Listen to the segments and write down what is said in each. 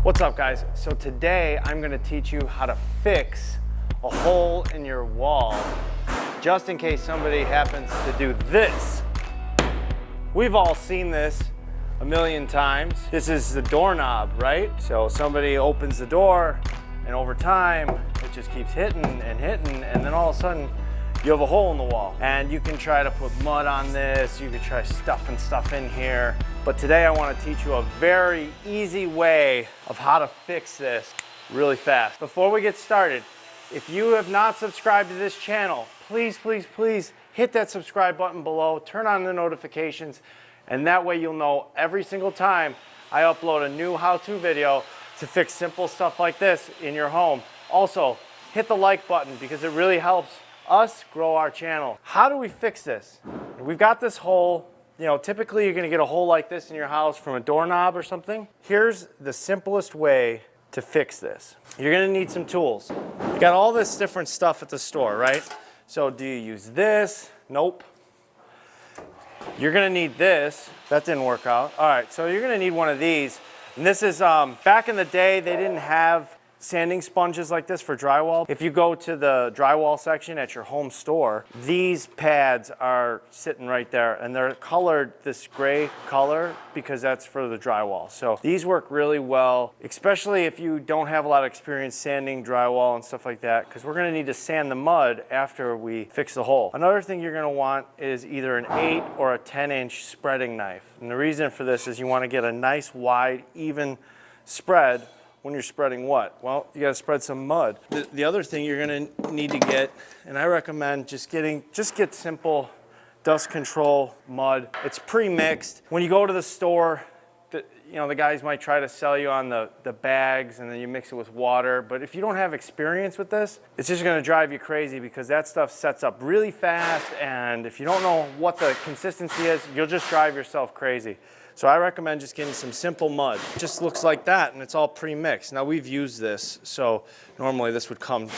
What's up, guys? So today I'm going to teach you how to fix a hole in your wall just in case somebody happens to do this. We've all seen this a million times. This is the doorknob, right? So somebody opens the door and over time it just keeps hitting and hitting, and then all of a sudden you have a hole in the wall. And you can try to put mud on this, you can try stuffing stuff in here, but today I want to teach you a very easy way of how to fix this really fast. Before we get started, if you have not subscribed to this channel, please hit that subscribe button below, turn on the notifications, and that way you'll know every single time I upload a new how-to video to fix simple stuff like this in your home. Also, hit the like button because it really helps us grow our channel. How do we fix this? We've got this hole. You know, typically you're gonna get a hole like this in your house from a doorknob or something. Here's the simplest way to fix this. You're gonna need some tools. You got all this different stuff at the store, right? So do you use this? Nope. You're gonna need this. That didn't work out. All right, so you're gonna need one of these. And this is, back in the day, they didn't have sanding sponges like this for drywall. If you go to the drywall section at your home store, these pads are sitting right there and they're colored this gray color because that's for the drywall. So these work really well, especially if you don't have a lot of experience sanding drywall and stuff like that, because we're gonna need to sand the mud after we fix the hole. Another thing you're gonna want is either an 8 or a 10-inch spreading knife. And the reason for this is you wanna get a nice wide, even spread when you're spreading what? Well, you gotta spread some mud. The other thing you're gonna need to get, and I recommend just get simple dust control mud. It's pre-mixed. When you go to the store, the guys might try to sell you on the bags and then you mix it with water. But if you don't have experience with this, it's just gonna drive you crazy because that stuff sets up really fast, and if you don't know what the consistency is, you'll just drive yourself crazy. So I recommend just getting some simple mud. It just looks like that and it's all pre-mixed. Now we've used this, so normally this would come,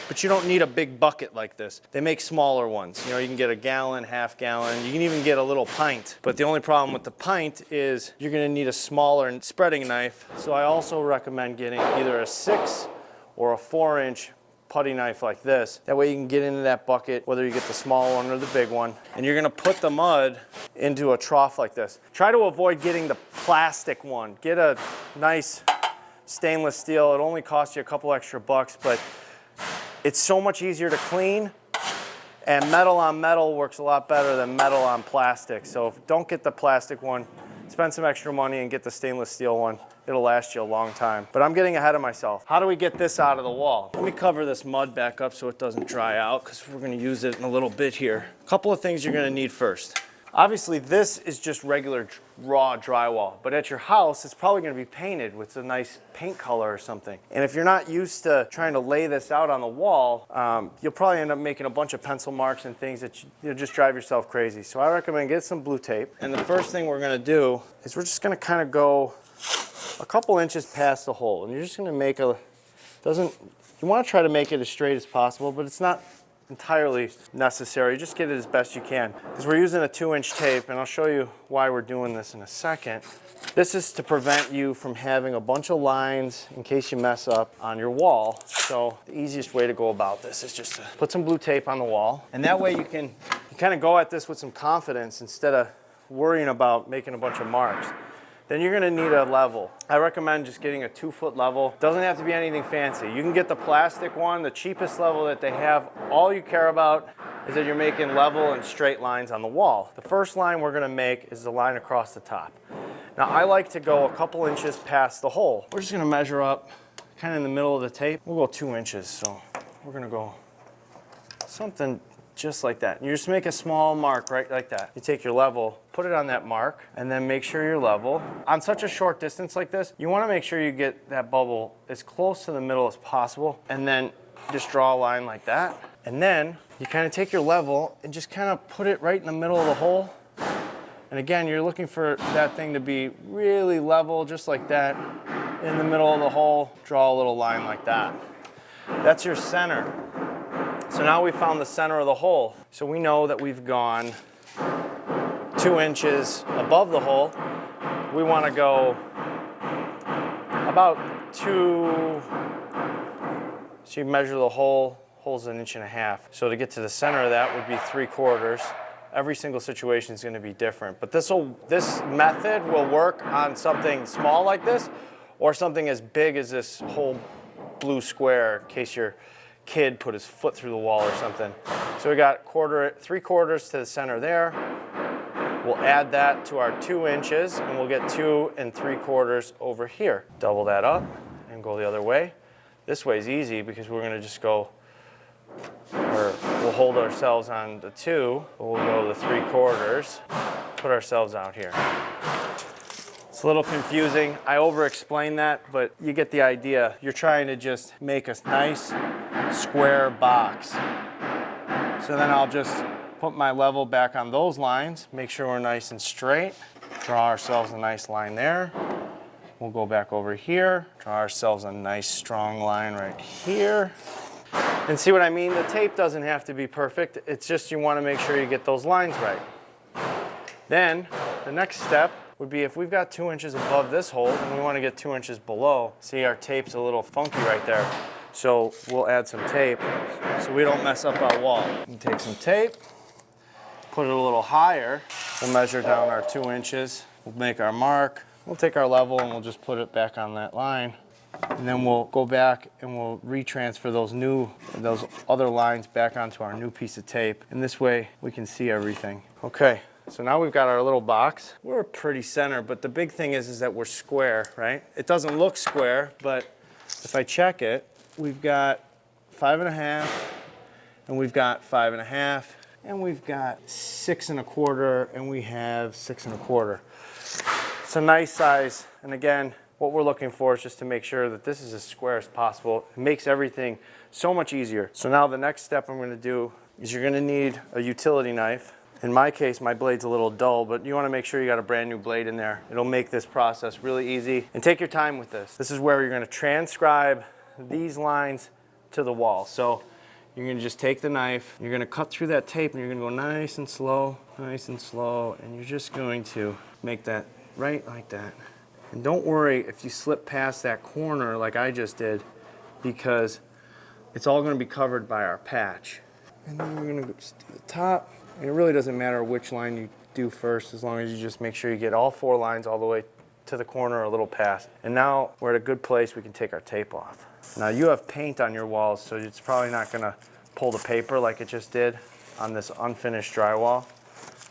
but you don't need a big bucket like this. They make smaller ones. You know, you can get a gallon, half gallon, you can even get a little pint. But the only problem with the pint is you're gonna need a smaller spreading knife. So I also recommend getting either a 6 or a 4-inch putty knife like this. That way you can get into that bucket, whether you get the small one or the big one. And you're gonna put the mud into a trough like this. Try to avoid getting the plastic one. Get a nice stainless steel. It only costs you a couple extra bucks, but it's so much easier to clean, and metal on metal works a lot better than metal on plastic. So don't get the plastic one. Spend some extra money and get the stainless steel one. It'll last you a long time. But I'm getting ahead of myself. How do we get this out of the wall? Let me cover this mud back up so it doesn't dry out, because we're gonna use it in a little bit here. A couple of things you're gonna need first. Obviously, this is just regular raw drywall, but at your house, it's probably gonna be painted with a nice paint color or something. And if you're not used to trying to lay this out on the wall, you'll probably end up making a bunch of pencil marks and things that you'll just drive yourself crazy. So I recommend get some blue tape. And the first thing we're gonna do is we're just gonna kind of go a couple inches past the hole. And you're just gonna make you wanna try to make it as straight as possible, but it's not entirely necessary. Just get it as best you can. Because we're using a 2-inch tape, and I'll show you why we're doing this in a second. This is to prevent you from having a bunch of lines in case you mess up on your wall. So the easiest way to go about this is just to put some blue tape on the wall. And that way you kind of go at this with some confidence instead of worrying about making a bunch of marks. Then you're gonna need a level. I recommend just getting a 2-foot level. Doesn't have to be anything fancy. You can get the plastic one, the cheapest level that they have. All you care about is that you're making level and straight lines on the wall. The first line we're gonna make is the line across the top. Now I like to go a couple inches past the hole. We're just gonna measure up kind of in the middle of the tape. We'll go 2 inches, so we're gonna go something just like that. You just make a small mark right like that. You take your level, put it on that mark, and then make sure you're level. On such a short distance like this, you wanna make sure you get that bubble as close to the middle as possible, and then just draw a line like that. And then you kind of take your level and just kind of put it right in the middle of the hole. And again, you're looking for that thing to be really level, just like that. In the middle of the hole, draw a little line like that. That's your center. So now we found the center of the hole. So we know that we've gone 2 inches above the hole. We want to go about 2, so you measure the hole's 1.5 inches. So to get to the center of that would be 3/4. Every single situation is going to be different, but this method will work on something small like this, or something as big as this whole blue square, in case your kid put his foot through the wall or something. So we got 3/4 to the center there. We'll add that to our 2 inches, and we'll get 2 3/4 over here. Double that up and go the other way. This way is easy because we're going to just go, or we'll hold ourselves on the 2, we'll go the 3/4, put ourselves out here. It's a little confusing. I over-explained that, but you get the idea. You're trying to just make a nice square box. So then I'll just put my level back on those lines, make sure we're nice and straight, draw ourselves a nice line there. We'll go back over here, draw ourselves a nice strong line right here. And see what I mean? The tape doesn't have to be perfect. It's just you want to make sure you get those lines right. Then the next step would be if we've got 2 inches above this hole and we want to get 2 inches below. See, our tape's a little funky right there. So we'll add some tape so we don't mess up our wall. And take some tape, put it a little higher. We'll measure down our 2 inches. We'll make our mark. We'll take our level and we'll just put it back on that line. And then we'll go back and we'll retransfer those other lines back onto our new piece of tape. And this way we can see everything. Okay, so now we've got our little box. We're pretty center, but the big thing is that we're square, right? It doesn't look square, but if I check it, we've got 5.5, and we've got 5.5, and we've got 6 1/4, and we have 6 1/4. It's a nice size, and again, what we're looking for is just to make sure that this is as square as possible. It makes everything so much easier. So now the next step I'm going to do is you're going to need a utility knife. In my case, my blade's a little dull, but you want to make sure you got a brand new blade in there. It'll make this process really easy. And take your time with this. This is where you're going to transcribe these lines to the wall. So you're going to just take the knife, you're going to cut through that tape, and you're going to go nice and slow, and you're just going to make that right like that. And don't worry if you slip past that corner like I just did, because it's all going to be covered by our patch. And then we're going to just do the top. And it really doesn't matter which line you do first, as long as you just make sure you get all 4 lines all the way to the corner or a little past. And now we're at a good place. We can take our tape off. Now you have paint on your walls, so it's probably not going to pull the paper like it just did on this unfinished drywall.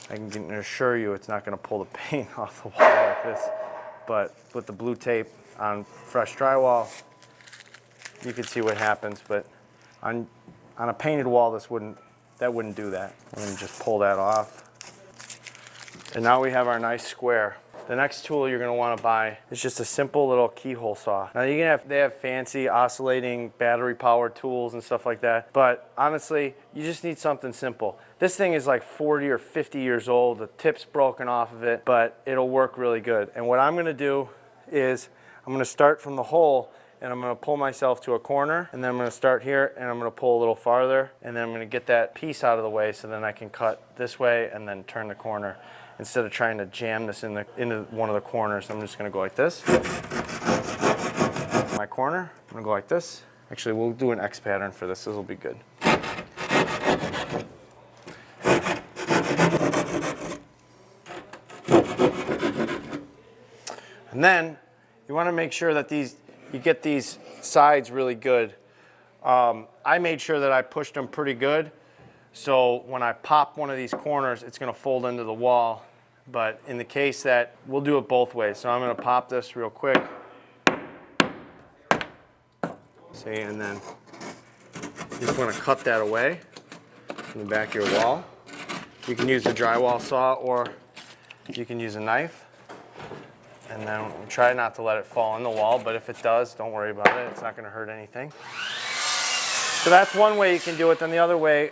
I can assure you it's not going to pull the paint off the wall like this. But with the blue tape on fresh drywall, you can see what happens. But on a painted wall, that wouldn't do that. We're going to just pull that off. And now we have our nice square. The next tool you're going to want to buy is just a simple little keyhole saw. Now they have fancy oscillating battery powered tools and stuff like that, but honestly, you just need something simple. This thing is like 40 or 50 years old. The tip's broken off of it, but it'll work really good. And what I'm going to do is I'm going to start from the hole, and I'm going to pull myself to a corner, and then I'm going to start here, and I'm going to pull a little farther, and then I'm going to get that piece out of the way so then I can cut this way and then turn the corner. Instead of trying to jam this into one of the corners, I'm just going to go like this. My corner, I'm going to go like this. Actually, we'll do an X pattern for this. This will be good. And then you want to make sure that you get these sides really good. I made sure that I pushed them pretty good, so when I pop one of these corners, it's going to fold into the wall. But in the case that, we'll do it both ways. So I'm going to pop this real quick. See, and then you just want to cut that away from the back of your wall. You can use a drywall saw, or you can use a knife. And then try not to let it fall in the wall, but if it does, don't worry about it. It's not going to hurt anything. So that's one way you can do it. Then the other way,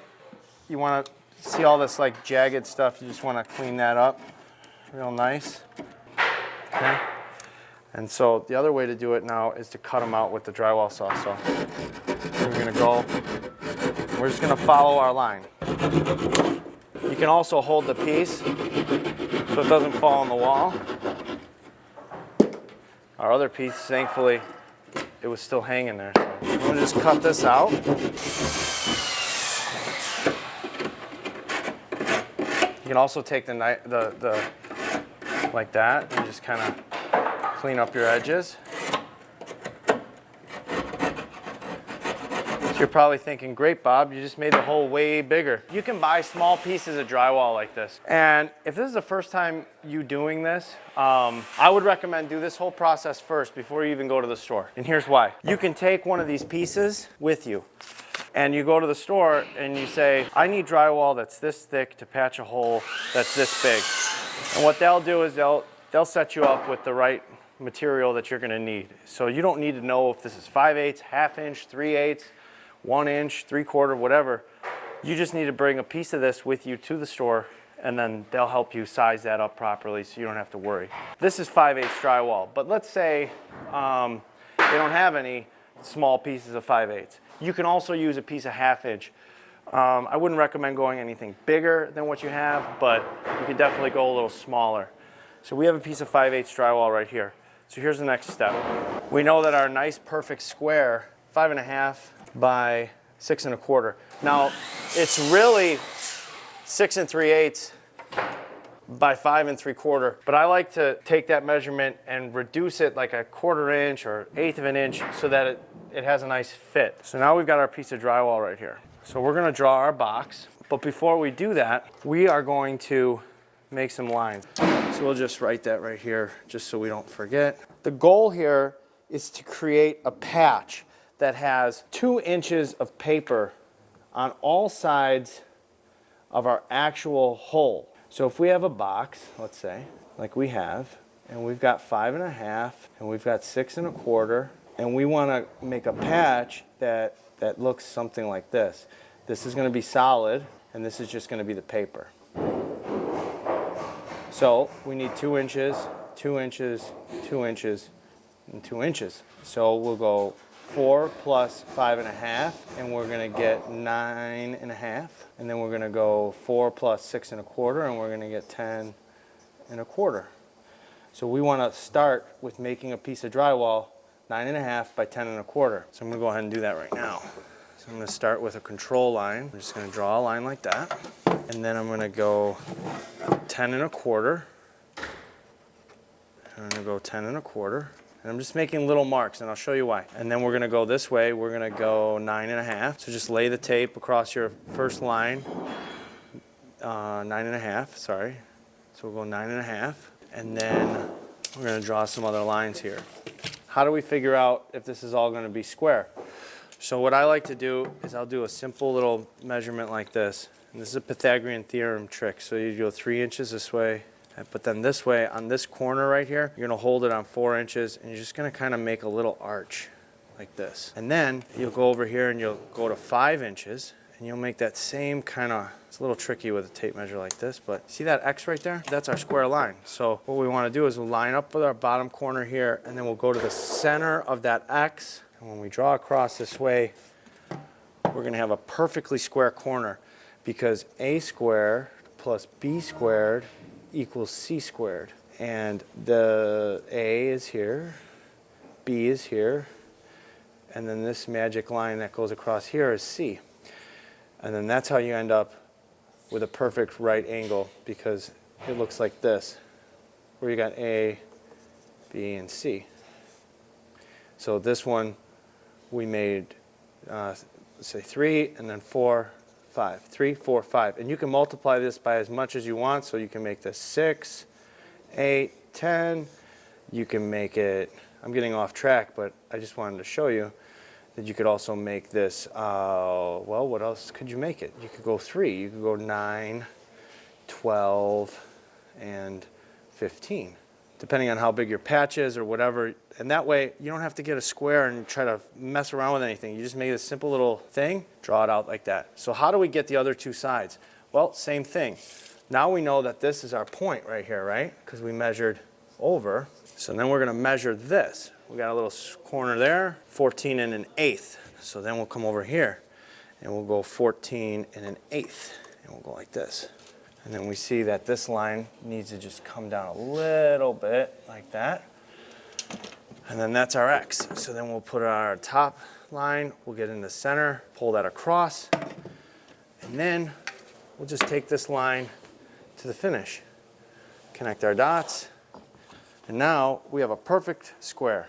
you want to see all this like jagged stuff. You just want to clean that up real nice. Okay. And so the other way to do it now is to cut them out with the drywall saw. So we're going to go, we're just going to follow our line. You can also hold the piece so it doesn't fall on the wall. Our other piece, thankfully, it was still hanging there. So I'm gonna just cut this out. You can also take the knife, like that, and just kind of clean up your edges. You're probably thinking, great, Bob, you just made the hole way bigger. You can buy small pieces of drywall like this. And if this is the first time you doing this, I would recommend do this whole process first before you even go to the store. And here's why. You can take one of these pieces with you and you go to the store and you say, I need drywall that's this thick to patch a hole that's this big. And what they'll do is they'll set you up with the right material that you're gonna need. So you don't need to know if this is 5/8, 1/2 inch, 3/8, 1 inch, 3/4, whatever. You just need to bring a piece of this with you to the store and then they'll help you size that up properly so you don't have to worry. This is 5/8 drywall, but let's say they don't have any small pieces of 5/8. You can also use a piece of 1/2 inch. I wouldn't recommend going anything bigger than what you have, but you can definitely go a little smaller. So we have a piece of 5/8 drywall right here. So here's the next step. We know that our nice perfect square, 5.5 by 6 1/4. Now, it's really 6 3/8 by 5 3/4, but I like to take that measurement and reduce it like a 1/4 inch or 1/8 of an inch so that it has a nice fit. So now we've got our piece of drywall right here. So we're gonna draw our box, but before we do that, we are going to make some lines. So we'll just write that right here just so we don't forget. The goal here is to create a patch that has 2 inches of paper on all sides of our actual hole. So if we have a box, let's say, like we have, and we've got 5.5, and we've got 6 1/4, and we wanna make a patch that looks something like this. This is gonna be solid, and this is just gonna be the paper. So we need 2 inches, 2 inches, 2 inches, and 2 inches. So we'll go 4 plus 5.5, and we're gonna get 9.5. And then we're gonna go 4 plus 6 1/4, and we're gonna get 10 1/4. So we wanna start with making a piece of drywall 9.5 by 10 1/4. So I'm gonna go ahead and do that right now. So I'm gonna start with a control line. I'm just gonna draw a line like that. And then I'm gonna go 10 1/4. I'm gonna go 10 1/4. And I'm just making little marks, and I'll show you why. And then we're gonna go this way. We're gonna go 9.5. So just lay the tape across your first line. 9.5, sorry. So we'll go 9.5. And then we're gonna draw some other lines here. How do we figure out if this is all gonna be square? So what I like to do is I'll do a simple little measurement like this. And this is a Pythagorean theorem trick. So you go 3 inches this way, but then this way, on this corner right here, you're gonna hold it on 4 inches, and you're just gonna kind of make a little arch like this. And then you'll go over here and you'll go to 5 inches, and you'll make that same kind of, it's a little tricky with a tape measure like this, but see that X right there? That's our square line. So what we wanna do is we'll line up with our bottom corner here, and then we'll go to the center of that X, and when we draw across this way, we're gonna have a perfectly square corner, because a squared plus b squared equals c squared. And the a is here, b is here, and then this magic line that goes across here is c. And then that's how you end up with a perfect right angle, because it looks like this, where you got a, b, and c. So this one we made, let's say 3, and then 4, 5. 3, 4, 5. And you can multiply this by as much as you want, so you can make this 6, 8, 10. You can make it, I'm getting off track, but I just wanted to show you that you could also make this, well, what else could you make it? You could go 3. You could go 9, 12, and 15. Depending on how big your patch is or whatever. And that way, you don't have to get a square and try to mess around with anything. You just make this simple little thing, draw it out like that. So how do we get the other 2 sides? Well, same thing. Now we know that this is our point right here, right? Because we measured over. So then we're gonna measure this. We got a little corner there, 14 1/8. So then we'll come over here and we'll go 14 1/8. And we'll go like this. And then we see that this line needs to just come down a little bit like that. And then that's our X. So then we'll put it on our top line, we'll get in the center, pull that across, and then we'll just take this line to the finish. Connect our dots, and now we have a perfect square,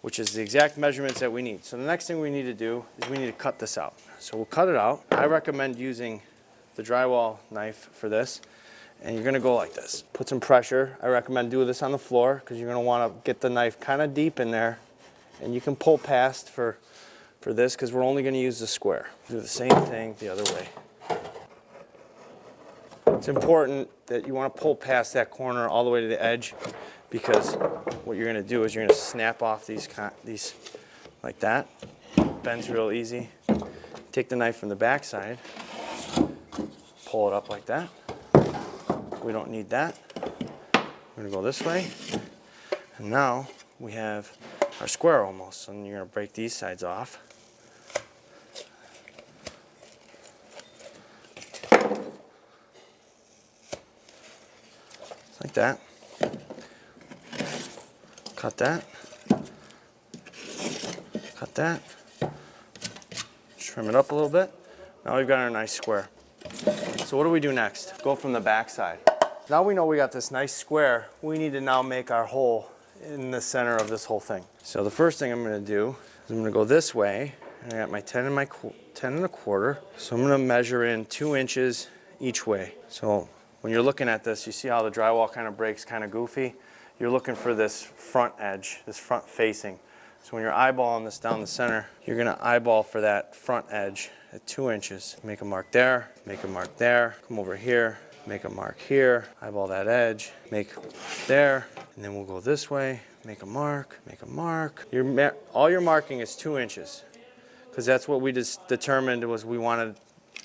which is the exact measurements that we need. So the next thing we need to do is we need to cut this out. So we'll cut it out. I recommend using the drywall knife for this, and you're gonna go like this. Put some pressure. I recommend doing this on the floor because you're gonna wanna get the knife kind of deep in there, and you can pull past for this because we're only gonna use the square. Do the same thing the other way. It's important that you wanna pull past that corner all the way to the edge, because what you're gonna do is you're gonna snap off these like that. Bends real easy. Take the knife from the back side, pull it up like that. We don't need that. We're gonna go this way. And now we have our square almost. So then you're gonna break these sides off. Like that. Cut that. Cut that. Trim it up a little bit. Now we've got our nice square. So what do we do next? Go from the back side. Now we know we got this nice square. We need to now make our hole in the center of this whole thing. So the first thing I'm gonna do is I'm gonna go this way, and I got my 10 and 1/4. So I'm gonna measure in 2 inches each way. So when you're looking at this, you see how the drywall kind of breaks kind of goofy? You're looking for this front edge, this front facing. So when you're eyeballing this down the center, you're gonna eyeball for that front edge at 2 inches. Make a mark there, make a mark there, come over here, make a mark here, eyeball that edge, make there, and then we'll go this way, make a mark, make a mark. All you're marking is 2 inches, because that's what we just determined was we wanted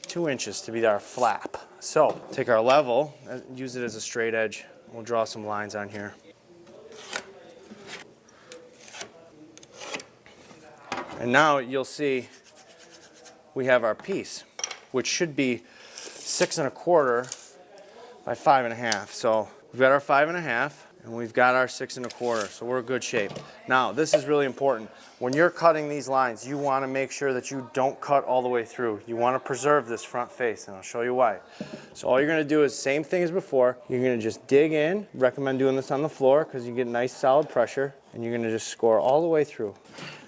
2 inches to be our flap. So take our level, use it as a straight edge. We'll draw some lines on here. And now you'll see we have our piece, which should be 6 1/4 by 5 1/2. So we've got our 5 1/2 and we've got our 6 1/4. So we're in good shape. Now this is really important. When you're cutting these lines, you want to make sure that you don't cut all the way through. You want to preserve this front face, and I'll show you why. So all you're going to do is same thing as before. You're going to just dig in. Recommend doing this on the floor because you get nice solid pressure, and you're going to just score all the way through.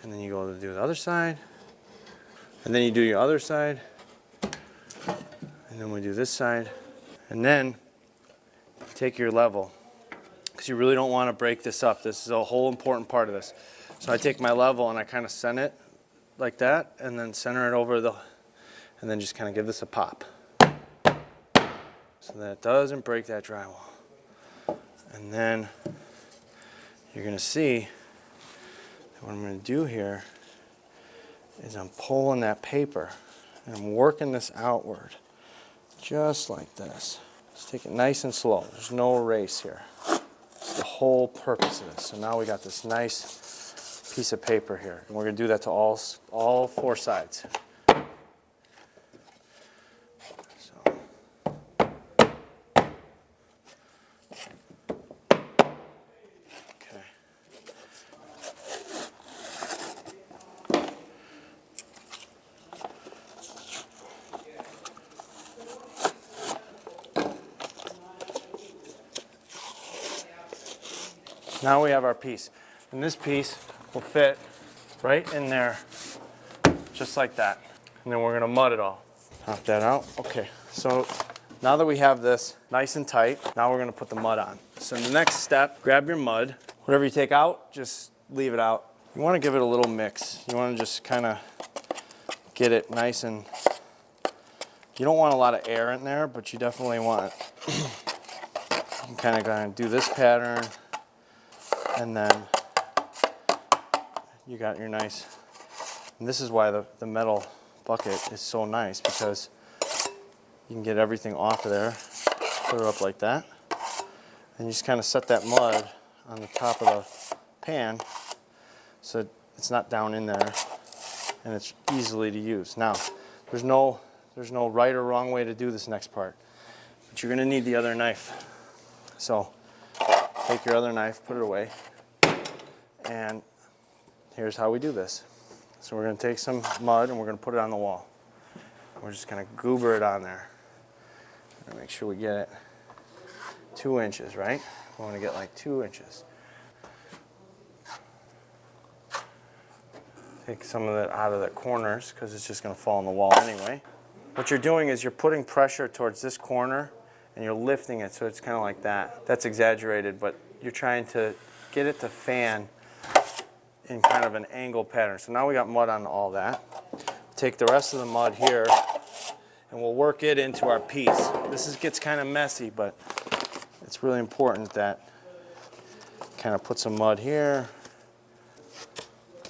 And then you go to do the other side, and then you do your other side, and then we do this side, and then take your level, because you really don't want to break this up. This is a whole important part of this. So I take my level and I kind of send it like that, and then center it over and then just kind of give this a pop, so that it doesn't break that drywall. And then you're going to see what I'm going to do here is I'm pulling that paper and I'm working this outward just like this. Just take it nice and slow. There's no race here. It's the whole purpose of this. So now we got this nice piece of paper here, and we're going to do that to all 4 sides. Now we have our piece, and this piece will fit right in there, just like that. And then we're gonna mud it all. Pop that out. Okay, so now that we have this nice and tight, now we're gonna put the mud on. So the next step, grab your mud. Whatever you take out, just leave it out. You wanna give it a little mix. You wanna just kinda get it nice, and you don't want a lot of air in there, but you definitely want you can kinda gonna do this pattern, and then you got your nice, and this is why the metal bucket is so nice, because you can get everything off of there, put it up like that, and you just kind of set that mud on the top of the pan so it's not down in there, and it's easily to use. Now, there's no right or wrong way to do this next part, but you're gonna need the other knife. So take your other knife, put it away, And here's how we do this. So we're gonna take some mud and we're gonna put it on the wall. We're just gonna goober it on there. Make sure we get it 2 inches, right? We wanna get like 2 inches. Take some of it out of the corners because it's just gonna fall on the wall anyway. What you're doing is you're putting pressure towards this corner and you're lifting it so it's kind of like that. That's exaggerated, but you're trying to get it to fan in kind of an angle pattern. So now we got mud on all that. Take the rest of the mud here and we'll work it into our piece. This gets kind of messy, but it's really important that kind of put some mud here.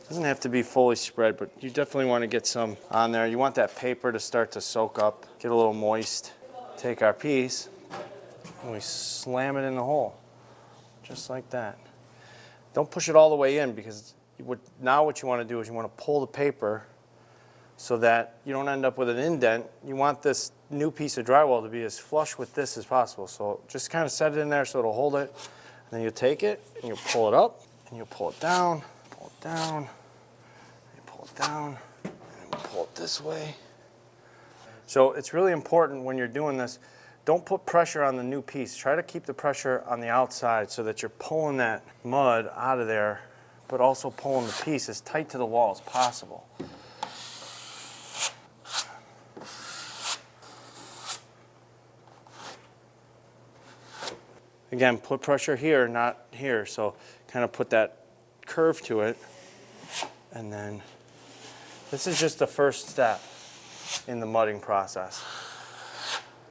Doesn't have to be fully spread, but you definitely want to get some on there. You want that paper to start to soak up, get a little moist. Take our piece and we slam it in the hole, just like that. Don't push it all the way in because now what you want to do is you want to pull the paper so that you don't end up with an indent. You want this new piece of drywall to be as flush with this as possible. So just kind of set it in there so it'll hold it. And then you take it and you pull it up and you pull it down, down, you pull it down, and we pull it this way. So it's really important when you're doing this, don't put pressure on the new piece. Try to keep the pressure on the outside so that you're pulling that mud out of there, but also pulling the piece as tight to the wall as possible. Again, put pressure here, not here. So kind of put that curve to it. And then this is just the first step in the mudding process.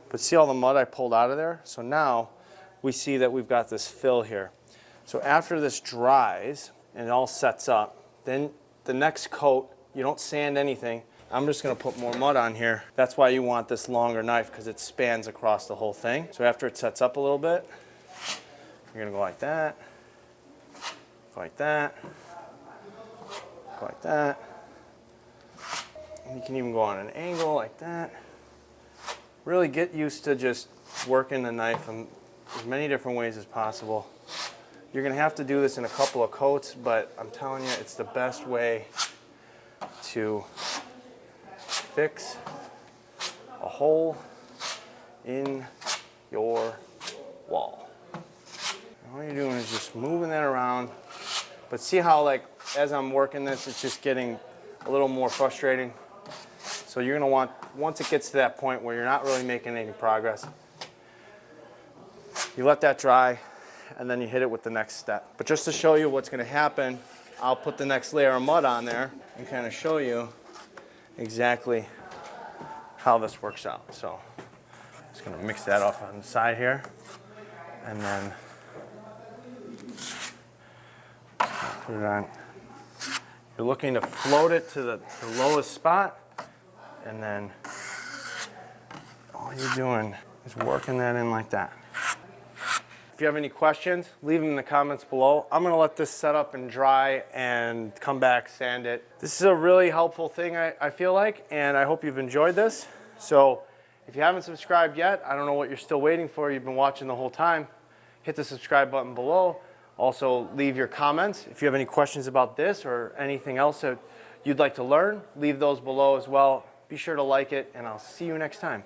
But see all the mud I pulled out of there? So now we see that we've got this fill here. So after this dries and it all sets up, then the next coat, you don't sand anything. I'm just gonna put more mud on here. That's why you want this longer knife because it spans across the whole thing. So after it sets up a little bit, you're gonna go like that, go like that, go like that. And you can even go on an angle like that. Really get used to just working the knife in as many different ways as possible. You're gonna have to do this in a couple of coats, but I'm telling you, it's the best way to fix a hole in your wall. All you're doing is just moving that around. But see how, like, as I'm working this, it's just getting a little more frustrating. So you're gonna want, once it gets to that point where you're not really making any progress, you let that dry and then you hit it with the next step. But just to show you what's gonna happen, I'll put the next layer of mud on there and kind of show you exactly how this works out. So just gonna mix that up on the side here and then put it on. You're looking to float it to the lowest spot, and then all you're doing is working that in like that. If you have any questions, leave them in the comments below. I'm gonna let this set up and dry and come back, sand it. This is a really helpful thing, I feel like, and I hope you've enjoyed this. So if you haven't subscribed yet, I don't know what you're still waiting for. You've been watching the whole time. Hit the subscribe button below. Also, leave your comments. If you have any questions about this or anything else that you'd like to learn, leave those below as well. Be sure to like it, and I'll see you next time.